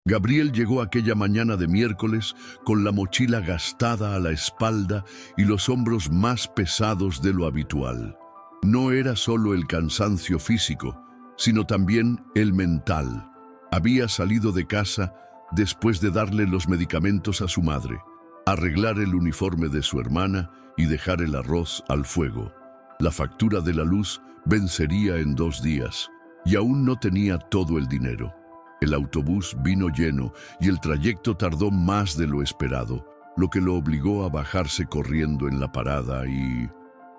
Gabriel llegó aquella mañana de miércoles con la mochila gastada a la espalda y los hombros más pesados de lo habitual. No era solo el cansancio físico, sino también el mental. Había salido de casa después de darle los medicamentos a su madre, arreglar el uniforme de su hermana y dejar el arroz al fuego. La factura de la luz vencería en 2 días y aún no tenía todo el dinero. El autobús vino lleno y el trayecto tardó más de lo esperado, lo que lo obligó a bajarse corriendo en la parada y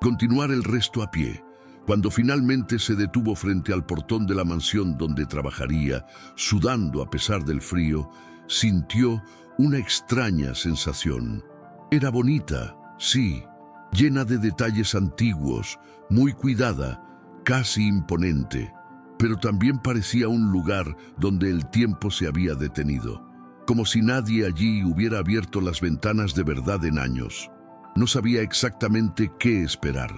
continuar el resto a pie. Cuando finalmente se detuvo frente al portón de la mansión donde trabajaría, sudando a pesar del frío, sintió una extraña sensación. Era bonita, sí, llena de detalles antiguos, muy cuidada, casi imponente, pero también parecía un lugar donde el tiempo se había detenido, como si nadie allí hubiera abierto las ventanas de verdad en años. No sabía exactamente qué esperar.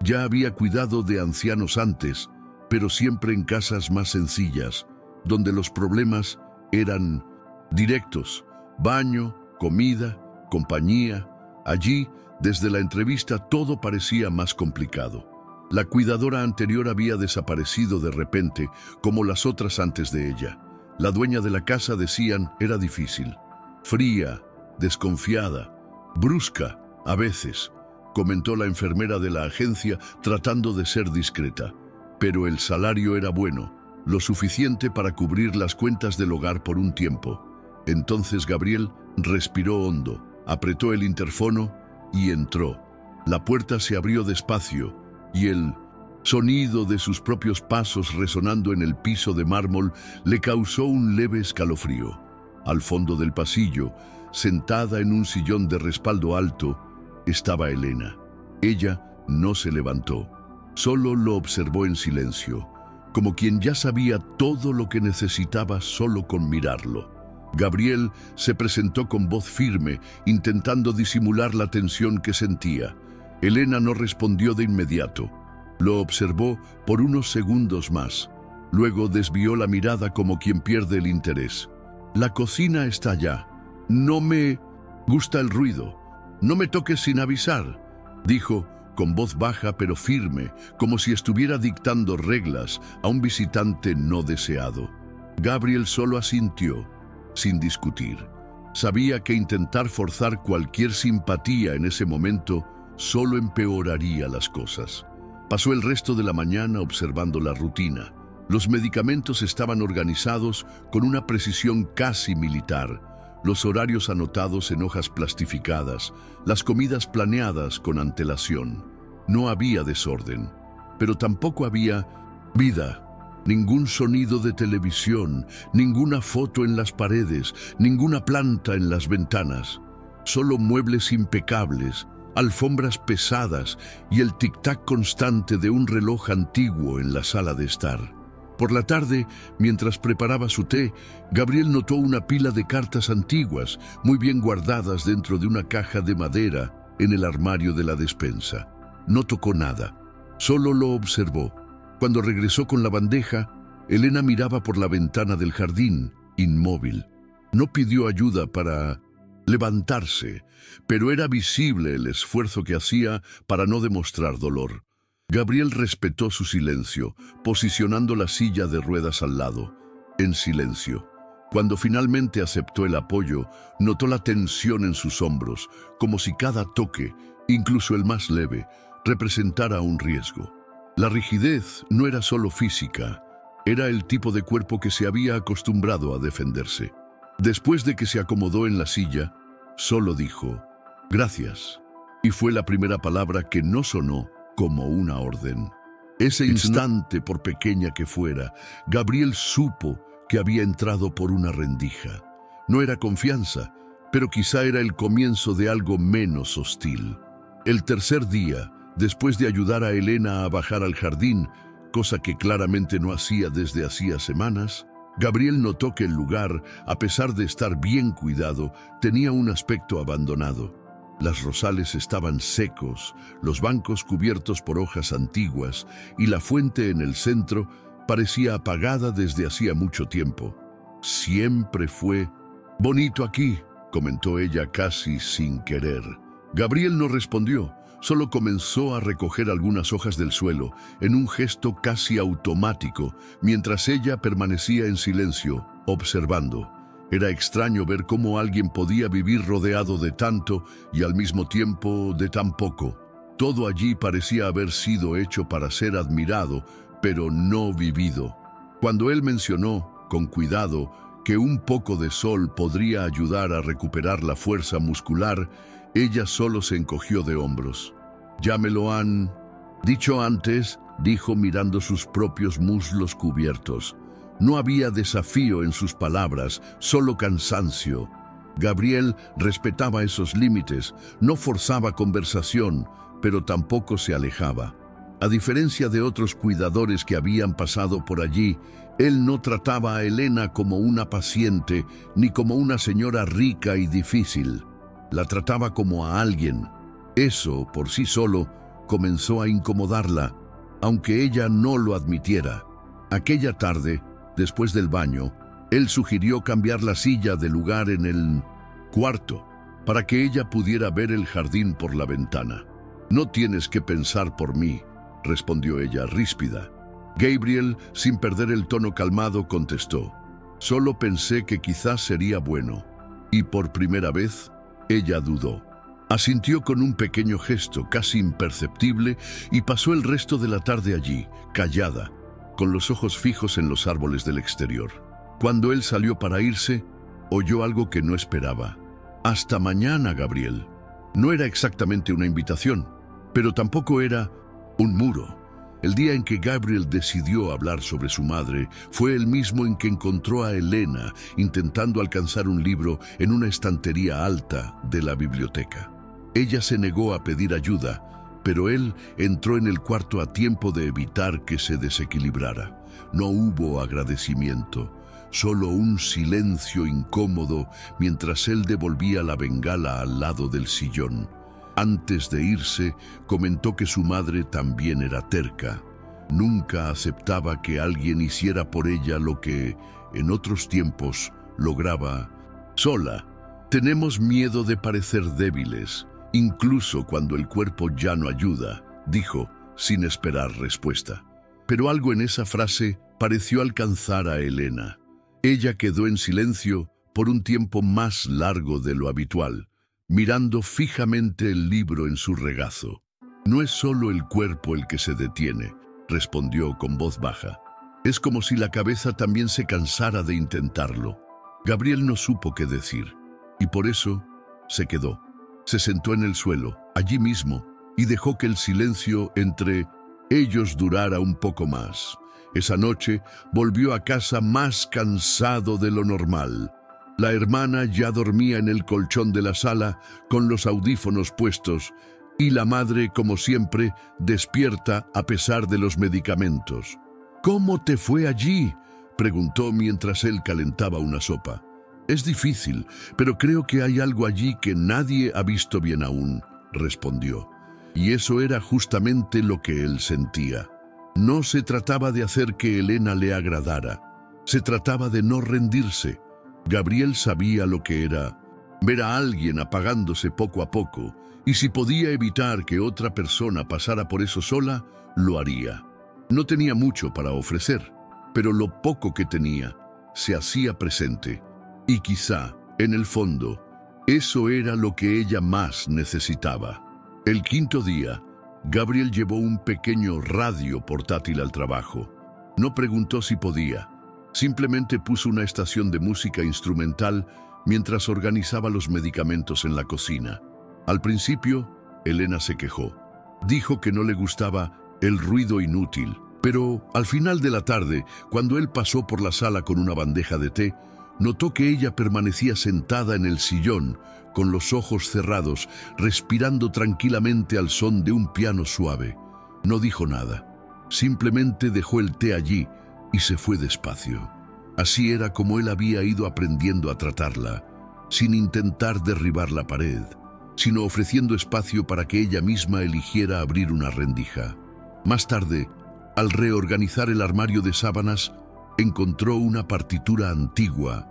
Ya había cuidado de ancianos antes, pero siempre en casas más sencillas, donde los problemas eran directos: baño, comida, compañía. Allí, desde la entrevista, todo parecía más complicado. La cuidadora anterior había desaparecido de repente, como las otras antes de ella. La dueña de la casa, decían, era difícil. Fría, desconfiada, brusca, a veces, comentó la enfermera de la agencia tratando de ser discreta. Pero el salario era bueno, lo suficiente para cubrir las cuentas del hogar por un tiempo. Entonces Gabriel respiró hondo, apretó el interfono y entró. La puerta se abrió despacio y el sonido de sus propios pasos resonando en el piso de mármol le causó un leve escalofrío. Al fondo del pasillo, sentada en un sillón de respaldo alto, estaba Elena. Ella no se levantó, solo lo observó en silencio, como quien ya sabía todo lo que necesitaba solo con mirarlo. Gabriel se presentó con voz firme, intentando disimular la tensión que sentía. Elena no respondió de inmediato. Lo observó por unos segundos más. Luego desvió la mirada como quien pierde el interés. La cocina está allá. No me gusta el ruido. No me toques sin avisar, dijo con voz baja pero firme, como si estuviera dictando reglas a un visitante no deseado. Gabriel solo asintió, sin discutir. Sabía que intentar forzar cualquier simpatía en ese momento solo empeoraría las cosas. Pasó el resto de la mañana observando la rutina. Los medicamentos estaban organizados con una precisión casi militar, los horarios anotados en hojas plastificadas, las comidas planeadas con antelación. No había desorden, pero tampoco había vida. Ningún sonido de televisión, ninguna foto en las paredes, ninguna planta en las ventanas. Solo muebles impecables, alfombras pesadas y el tic-tac constante de un reloj antiguo en la sala de estar. Por la tarde, mientras preparaba su té, Gabriel notó una pila de cartas antiguas, muy bien guardadas dentro de una caja de madera en el armario de la despensa. No tocó nada, solo lo observó. Cuando regresó con la bandeja, Elena miraba por la ventana del jardín, inmóvil. No pidió ayuda para levantarse, pero era visible el esfuerzo que hacía para no demostrar dolor. Gabriel respetó su silencio, posicionando la silla de ruedas al lado, en silencio. Cuando finalmente aceptó el apoyo, notó la tensión en sus hombros, como si cada toque, incluso el más leve, representara un riesgo. La rigidez no era solo física, era el tipo de cuerpo que se había acostumbrado a defenderse. Después de que se acomodó en la silla, solo dijo, «Gracias», y fue la primera palabra que no sonó como una orden. Ese instante, por pequeña que fuera, Gabriel supo que había entrado por una rendija. No era confianza, pero quizá era el comienzo de algo menos hostil. El tercer día, después de ayudar a Elena a bajar al jardín, cosa que claramente no hacía desde hacía semanas, Gabriel notó que el lugar, a pesar de estar bien cuidado, tenía un aspecto abandonado. Las rosales estaban secos, los bancos cubiertos por hojas antiguas y la fuente en el centro parecía apagada desde hacía mucho tiempo. Siempre fue bonito aquí, comentó ella casi sin querer. Gabriel no respondió, solo comenzó a recoger algunas hojas del suelo, en un gesto casi automático, mientras ella permanecía en silencio, observando. Era extraño ver cómo alguien podía vivir rodeado de tanto y al mismo tiempo de tan poco. Todo allí parecía haber sido hecho para ser admirado, pero no vivido. Cuando él mencionó, con cuidado, que un poco de sol podría ayudar a recuperar la fuerza muscular, ella solo se encogió de hombros. «Ya me lo han dicho antes», dijo mirando sus propios muslos cubiertos. No había desafío en sus palabras, solo cansancio. Gabriel respetaba esos límites, no forzaba conversación, pero tampoco se alejaba. A diferencia de otros cuidadores que habían pasado por allí, él no trataba a Elena como una paciente ni como una señora rica y difícil. La trataba como a alguien. Eso, por sí solo, comenzó a incomodarla, aunque ella no lo admitiera. Aquella tarde, después del baño, él sugirió cambiar la silla de lugar en el cuarto para que ella pudiera ver el jardín por la ventana. «No tienes que pensar por mí», respondió ella ríspida. Gabriel, sin perder el tono calmado, contestó: «Solo pensé que quizás sería bueno». Y por primera vez, ella dudó. Asintió con un pequeño gesto casi imperceptible y pasó el resto de la tarde allí, callada, con los ojos fijos en los árboles del exterior. Cuando él salió para irse, oyó algo que no esperaba. «Hasta mañana, Gabriel». No era exactamente una invitación, pero tampoco era un muro. El día en que Gabriel decidió hablar sobre su madre fue el mismo en que encontró a Elena intentando alcanzar un libro en una estantería alta de la biblioteca. Ella se negó a pedir ayuda, pero él entró en el cuarto a tiempo de evitar que se desequilibrara. No hubo agradecimiento, solo un silencio incómodo mientras él devolvía la bengala al lado del sillón. Antes de irse, comentó que su madre también era terca. Nunca aceptaba que alguien hiciera por ella lo que, en otros tiempos, lograba sola. «Tenemos miedo de parecer débiles, incluso cuando el cuerpo ya no ayuda», dijo, sin esperar respuesta. Pero algo en esa frase pareció alcanzar a Elena. Ella quedó en silencio por un tiempo más largo de lo habitual, mirando fijamente el libro en su regazo. «No es solo el cuerpo el que se detiene», respondió con voz baja. «Es como si la cabeza también se cansara de intentarlo». Gabriel no supo qué decir, y por eso se quedó. Se sentó en el suelo, allí mismo, y dejó que el silencio entre ellos durara un poco más. Esa noche volvió a casa más cansado de lo normal. La hermana ya dormía en el colchón de la sala con los audífonos puestos y la madre, como siempre, despierta a pesar de los medicamentos. «¿Cómo te fue allí?», preguntó mientras él calentaba una sopa. «Es difícil, pero creo que hay algo allí que nadie ha visto bien aún», respondió. Y eso era justamente lo que él sentía. No se trataba de hacer que Elena le agradara, se trataba de no rendirse. Gabriel sabía lo que era ver a alguien apagándose poco a poco, y si podía evitar que otra persona pasara por eso sola, lo haría. No tenía mucho para ofrecer, pero lo poco que tenía se hacía presente, y quizá, en el fondo, eso era lo que ella más necesitaba. El quinto día, Gabriel llevó un pequeño radio portátil al trabajo. No preguntó si podía. Simplemente puso una estación de música instrumental mientras organizaba los medicamentos en la cocina. Al principio, Elena se quejó. Dijo que no le gustaba el ruido inútil, pero al final de la tarde, cuando él pasó por la sala con una bandeja de té, notó que ella permanecía sentada en el sillón, con los ojos cerrados, respirando tranquilamente al son de un piano suave. No dijo nada. Simplemente dejó el té allí y se fue despacio. Así era como él había ido aprendiendo a tratarla, sin intentar derribar la pared, sino ofreciendo espacio para que ella misma eligiera abrir una rendija. Más tarde, al reorganizar el armario de sábanas, encontró una partitura antigua,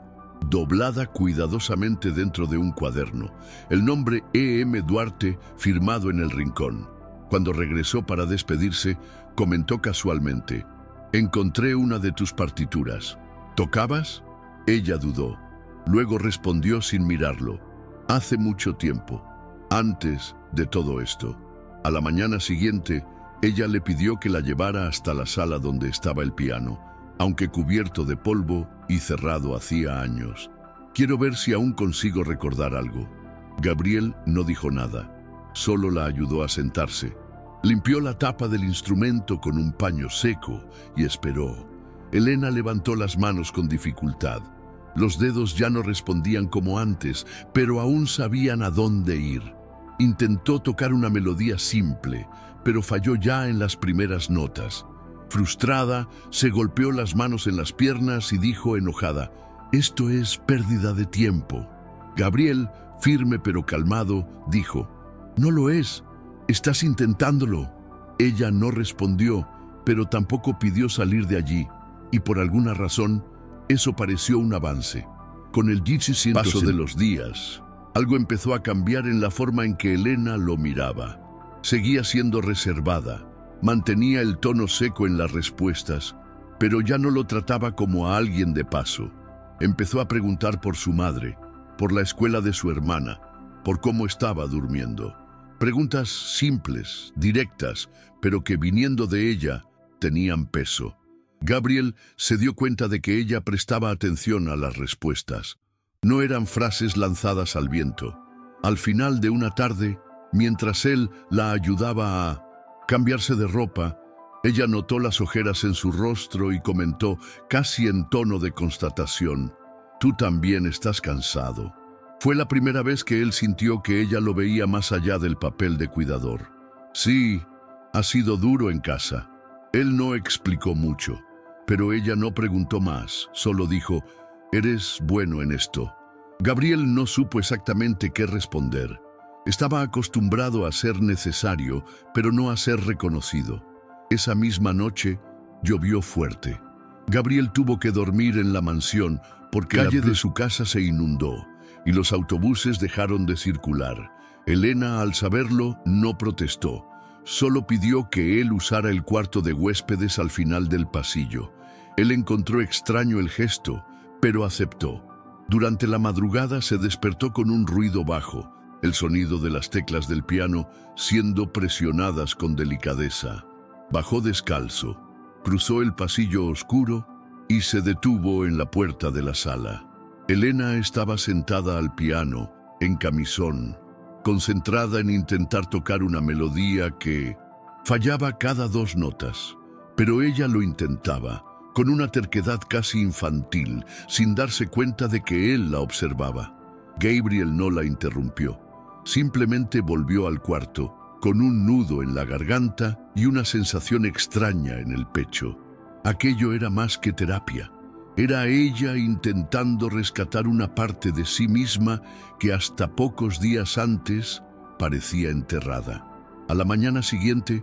doblada cuidadosamente dentro de un cuaderno, el nombre E.M. Duarte firmado en el rincón. Cuando regresó para despedirse, comentó casualmente: «Encontré una de tus partituras. ¿Tocabas?». Ella dudó. Luego respondió sin mirarlo: «Hace mucho tiempo, antes de todo esto». A la mañana siguiente, ella le pidió que la llevara hasta la sala donde estaba el piano, aunque cubierto de polvo y cerrado hacía años. «Quiero ver si aún consigo recordar algo». Gabriel no dijo nada, solo la ayudó a sentarse. Limpió la tapa del instrumento con un paño seco y esperó. Elena levantó las manos con dificultad. Los dedos ya no respondían como antes, pero aún sabían a dónde ir. Intentó tocar una melodía simple, pero falló ya en las primeras notas. Frustrada, se golpeó las manos en las piernas y dijo enojada: «Esto es pérdida de tiempo». Gabriel, firme pero calmado, dijo: «No lo es, estás intentándolo». Ella no respondió, pero tampoco pidió salir de allí, y por alguna razón, eso pareció un avance. Con el paso de los días, algo empezó a cambiar en la forma en que Elena lo miraba. Seguía siendo reservada, mantenía el tono seco en las respuestas, pero ya no lo trataba como a alguien de paso. Empezó a preguntar por su madre, por la escuela de su hermana, por cómo estaba durmiendo. Preguntas simples, directas, pero que viniendo de ella, tenían peso. Gabriel se dio cuenta de que ella prestaba atención a las respuestas. No eran frases lanzadas al viento. Al final de una tarde, mientras él la ayudaba a cambiarse de ropa, ella notó las ojeras en su rostro y comentó, casi en tono de constatación: «Tú también estás cansado». Fue la primera vez que él sintió que ella lo veía más allá del papel de cuidador. «Sí, ha sido duro en casa». Él no explicó mucho, pero ella no preguntó más, solo dijo: «Eres bueno en esto». Gabriel no supo exactamente qué responder. Estaba acostumbrado a ser necesario, pero no a ser reconocido. Esa misma noche, llovió fuerte. Gabriel tuvo que dormir en la mansión porque la calle de su casa se inundó y los autobuses dejaron de circular. Elena, al saberlo, no protestó. Solo pidió que él usara el cuarto de huéspedes al final del pasillo. Él encontró extraño el gesto, pero aceptó. Durante la madrugada se despertó con un ruido bajo, el sonido de las teclas del piano siendo presionadas con delicadeza. Bajó descalzo, cruzó el pasillo oscuro y se detuvo en la puerta de la sala. Elena estaba sentada al piano, en camisón, concentrada en intentar tocar una melodía que fallaba cada 2 notas. Pero ella lo intentaba, con una terquedad casi infantil, sin darse cuenta de que él la observaba. Gabriel no la interrumpió. Simplemente volvió al cuarto, con un nudo en la garganta y una sensación extraña en el pecho. Aquello era más que terapia. Era ella intentando rescatar una parte de sí misma que hasta pocos días antes parecía enterrada. A la mañana siguiente,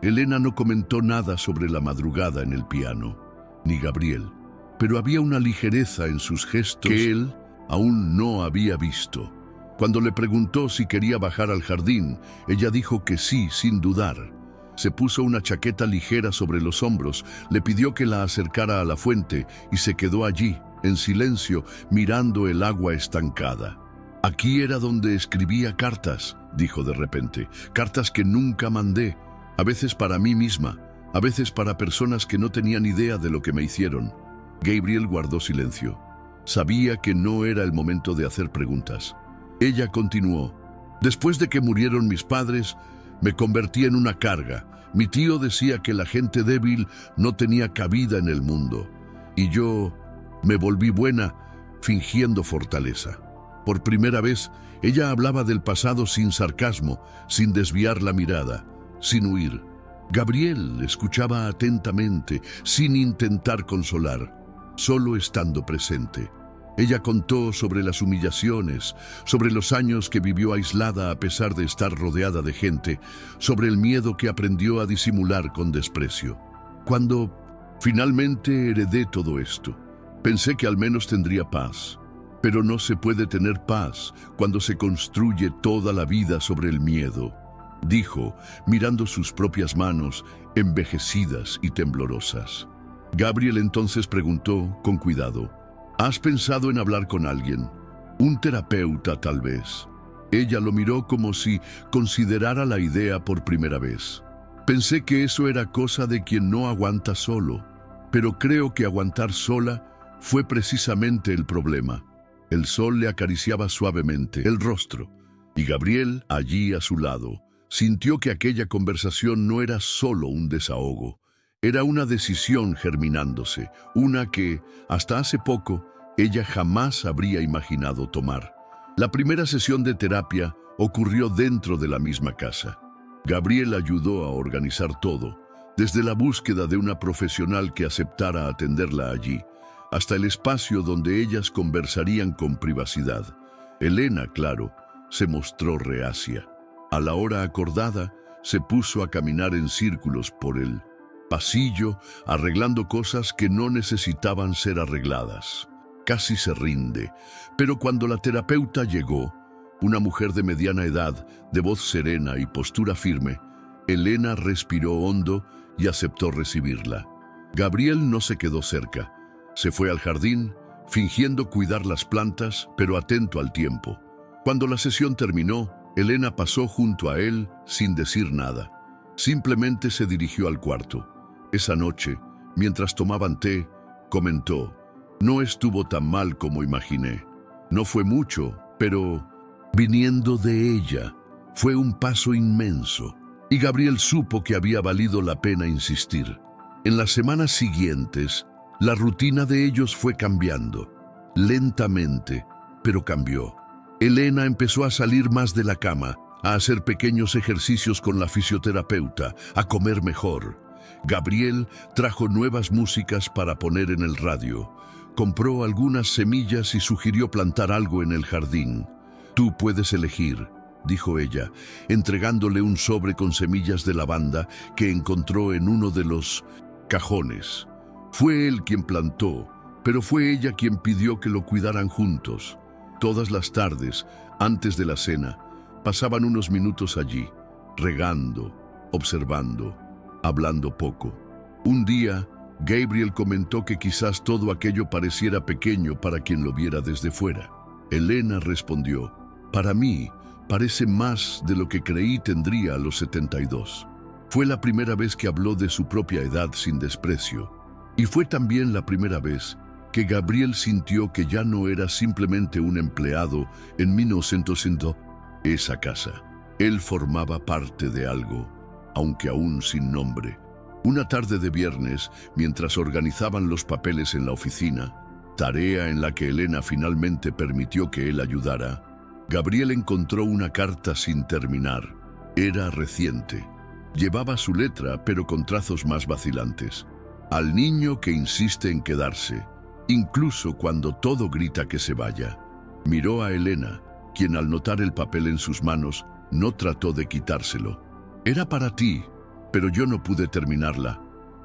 Elena no comentó nada sobre la madrugada en el piano, ni Gabriel, pero había una ligereza en sus gestos que él aún no había visto. Cuando le preguntó si quería bajar al jardín, ella dijo que sí, sin dudar. Se puso una chaqueta ligera sobre los hombros, le pidió que la acercara a la fuente y se quedó allí, en silencio, mirando el agua estancada. «Aquí era donde escribía cartas», dijo de repente, «cartas que nunca mandé, a veces para mí misma, a veces para personas que no tenían idea de lo que me hicieron». Gabriel guardó silencio. Sabía que no era el momento de hacer preguntas. Ella continuó: «Después de que murieron mis padres, me convertí en una carga. Mi tío decía que la gente débil no tenía cabida en el mundo. Y yo me volví buena fingiendo fortaleza». Por primera vez, ella hablaba del pasado sin sarcasmo, sin desviar la mirada, sin huir. Gabriel escuchaba atentamente, sin intentar consolar, solo estando presente. Ella contó sobre las humillaciones, sobre los años que vivió aislada a pesar de estar rodeada de gente, sobre el miedo que aprendió a disimular con desprecio. Cuando Finalmente heredé todo esto. Pensé que al menos tendría paz. Pero no se puede tener paz cuando se construye toda la vida sobre el miedo, dijo, mirando sus propias manos, envejecidas y temblorosas. Gabriel entonces preguntó, con cuidado, ¿has pensado en hablar con alguien? Un terapeuta, tal vez. Ella lo miró como si considerara la idea por primera vez. Pensé que eso era cosa de quien no aguanta solo, pero creo que aguantar sola fue precisamente el problema. El sol le acariciaba suavemente el rostro, y Gabriel, allí a su lado, sintió que aquella conversación no era solo un desahogo, era una decisión germinándose, una que, hasta hace poco, ella jamás habría imaginado tomar. La primera sesión de terapia ocurrió dentro de la misma casa. Gabriel ayudó a organizar todo, desde la búsqueda de una profesional que aceptara atenderla allí, hasta el espacio donde ellas conversarían con privacidad. Elena, claro, se mostró reacia. A la hora acordada, se puso a caminar en círculos por el pasillo, arreglando cosas que no necesitaban ser arregladas. Casi se rinde, pero cuando la terapeuta llegó, una mujer de mediana edad, de voz serena y postura firme, Elena respiró hondo y aceptó recibirla. Gabriel no se quedó cerca. Se fue al jardín, fingiendo cuidar las plantas, pero atento al tiempo. Cuando la sesión terminó, Elena pasó junto a él sin decir nada. Simplemente se dirigió al cuarto. Esa noche, mientras tomaban té, comentó, «No estuvo tan mal como imaginé. No fue mucho, pero viniendo de ella, fue un paso inmenso». Y Gabriel supo que había valido la pena insistir. En las semanas siguientes, la rutina de ellos fue cambiando, lentamente, pero cambió. Elena empezó a salir más de la cama, a hacer pequeños ejercicios con la fisioterapeuta, a comer mejor. Gabriel trajo nuevas músicas para poner en el radio. Compró algunas semillas y sugirió plantar algo en el jardín. «Tú puedes elegir», dijo ella, entregándole un sobre con semillas de lavanda que encontró en uno de los cajones. Fue él quien plantó, pero fue ella quien pidió que lo cuidaran juntos. Todas las tardes, antes de la cena, pasaban unos minutos allí, regando, observando, hablando poco. Un día, Gabriel comentó que quizás todo aquello pareciera pequeño para quien lo viera desde fuera. Elena respondió, «Para mí, parece más de lo que creí tendría a los 72. Fue la primera vez que habló de su propia edad sin desprecio. Y fue también la primera vez que Gabriel sintió que ya no era simplemente un empleado en 1900 esa casa. Él formaba parte de algo, aunque aún sin nombre. Una tarde de viernes, mientras organizaban los papeles en la oficina, tarea en la que Elena finalmente permitió que él ayudara, Gabriel encontró una carta sin terminar. Era reciente. Llevaba su letra, pero con trazos más vacilantes. Al niño que insiste en quedarse, incluso cuando todo grita que se vaya. Miró a Elena, quien al notar el papel en sus manos, no trató de quitárselo. «Era para ti, pero yo no pude terminarla»,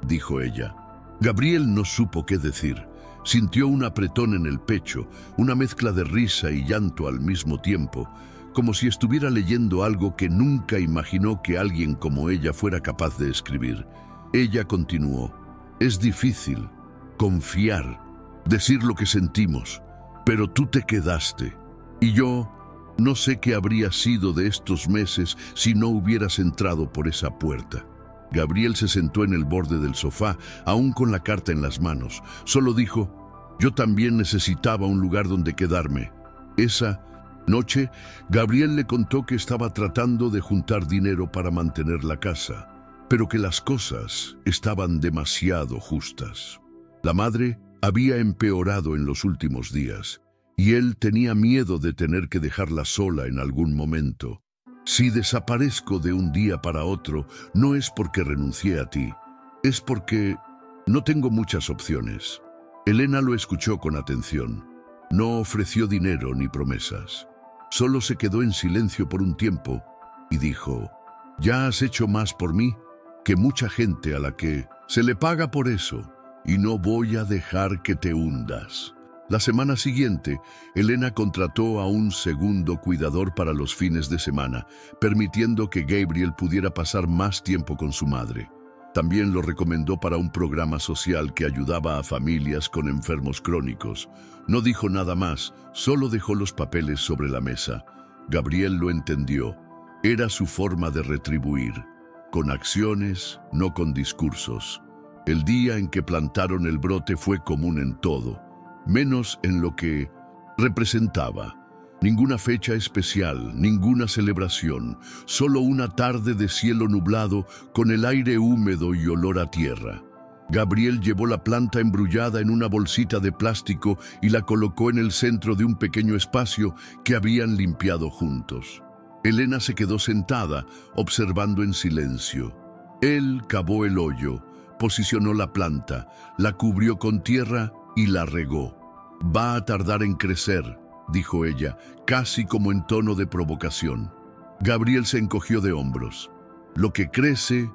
dijo ella. Gabriel no supo qué decir. Sintió un apretón en el pecho, una mezcla de risa y llanto al mismo tiempo, como si estuviera leyendo algo que nunca imaginó que alguien como ella fuera capaz de escribir. Ella continuó, «Es difícil confiar, decir lo que sentimos, pero tú te quedaste. Y yo no sé qué habría sido de estos meses si no hubieras entrado por esa puerta». Gabriel se sentó en el borde del sofá, aún con la carta en las manos. Solo dijo, «Yo también necesitaba un lugar donde quedarme». Esa noche, Gabriel le contó que estaba tratando de juntar dinero para mantener la casa, pero que las cosas estaban demasiado justas. La madre había empeorado en los últimos días, y él tenía miedo de tener que dejarla sola en algún momento. «Si desaparezco de un día para otro, no es porque renuncié a ti, es porque no tengo muchas opciones». Elena lo escuchó con atención. No ofreció dinero ni promesas. Solo se quedó en silencio por un tiempo y dijo, «Ya has hecho más por mí que mucha gente a la que se le paga por eso». y no voy a dejar que te hundas. La semana siguiente, Elena contrató a un segundo cuidador para los fines de semana, permitiendo que Gabriel pudiera pasar más tiempo con su madre. También lo recomendó para un programa social que ayudaba a familias con enfermos crónicos. No dijo nada más, solo dejó los papeles sobre la mesa. Gabriel lo entendió. Era su forma de retribuir, con acciones, no con discursos. El día en que plantaron el brote fue común en todo, menos en lo que representaba. Ninguna fecha especial, ninguna celebración, solo una tarde de cielo nublado con el aire húmedo y olor a tierra. Gabriel llevó la planta embrullada en una bolsita de plástico y la colocó en el centro de un pequeño espacio que habían limpiado juntos. Elena se quedó sentada, observando en silencio. Él cavó el hoyo, posicionó la planta, la cubrió con tierra y la regó. «Va a tardar en crecer», dijo ella, casi como en tono de provocación. Gabriel se encogió de hombros. «Lo que crece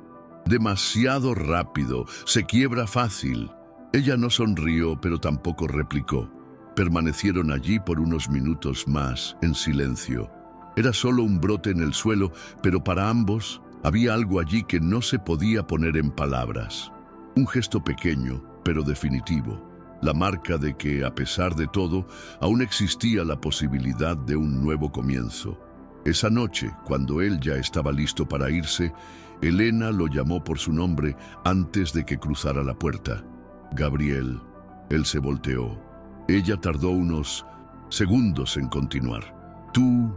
demasiado rápido, se quiebra fácil». Ella no sonrió, pero tampoco replicó. Permanecieron allí por unos minutos más, en silencio. Era solo un brote en el suelo, pero para ambos había algo allí que no se podía poner en palabras. Un gesto pequeño, pero definitivo. La marca de que, a pesar de todo, aún existía la posibilidad de un nuevo comienzo. Esa noche, cuando él ya estaba listo para irse, Elena lo llamó por su nombre antes de que cruzara la puerta. «Gabriel». Él se volteó. Ella tardó unos segundos en continuar. «Tú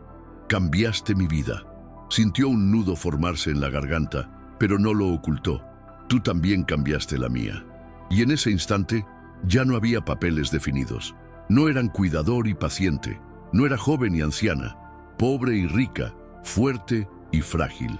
cambiaste mi vida». Sintió un nudo formarse en la garganta, pero no lo ocultó. «Tú también cambiaste la mía». Y en ese instante, ya no había papeles definidos. No eran cuidador y paciente. No era joven y anciana, pobre y rica, fuerte y frágil.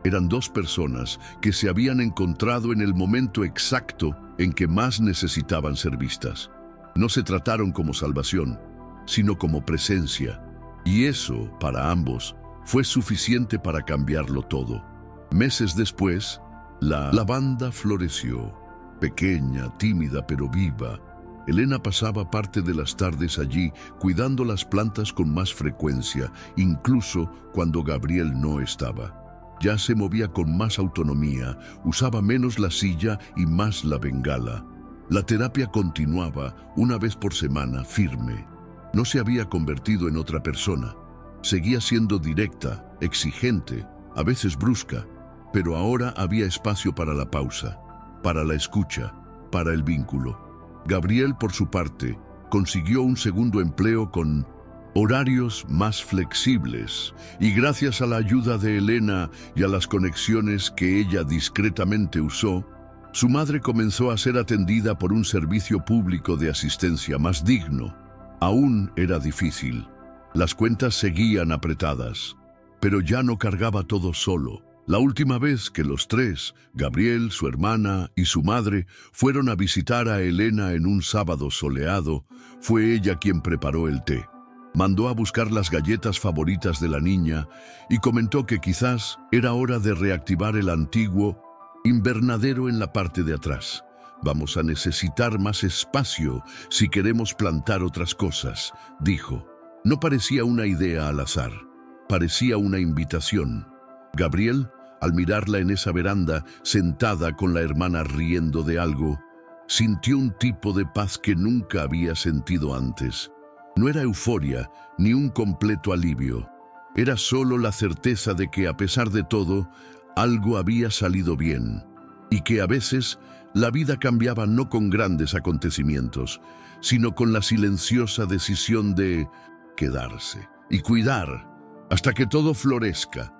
Eran dos personas que se habían encontrado en el momento exacto en que más necesitaban ser vistas. No se trataron como salvación, sino como presencia. Y eso, para ambos, fue suficiente para cambiarlo todo. Meses después, la lavanda floreció. Pequeña, tímida, pero viva. Elena pasaba parte de las tardes allí, cuidando las plantas con más frecuencia, incluso cuando Gabriel no estaba. Ya se movía con más autonomía, usaba menos la silla y más la bengala. La terapia continuaba, una vez por semana, firme. No se había convertido en otra persona. Seguía siendo directa, exigente, a veces brusca, pero ahora había espacio para la pausa, para la escucha, para el vínculo. Gabriel, por su parte, consiguió un segundo empleo con horarios más flexibles, y gracias a la ayuda de Elena y a las conexiones que ella discretamente usó, su madre comenzó a ser atendida por un servicio público de asistencia más digno. Aún era difícil. Las cuentas seguían apretadas, pero ya no cargaba todo solo. La última vez que los tres, Gabriel, su hermana y su madre, fueron a visitar a Elena en un sábado soleado, fue ella quien preparó el té. Mandó a buscar las galletas favoritas de la niña y comentó que quizás era hora de reactivar el antiguo invernadero en la parte de atrás. «Vamos a necesitar más espacio si queremos plantar otras cosas», dijo. No parecía una idea al azar, parecía una invitación. Gabriel, al mirarla en esa veranda, sentada con la hermana riendo de algo, sintió un tipo de paz que nunca había sentido antes. No era euforia ni un completo alivio. Era solo la certeza de que, a pesar de todo, algo había salido bien, y que a veces la vida cambiaba no con grandes acontecimientos, sino con la silenciosa decisión de quedarse y cuidar hasta que todo florezca.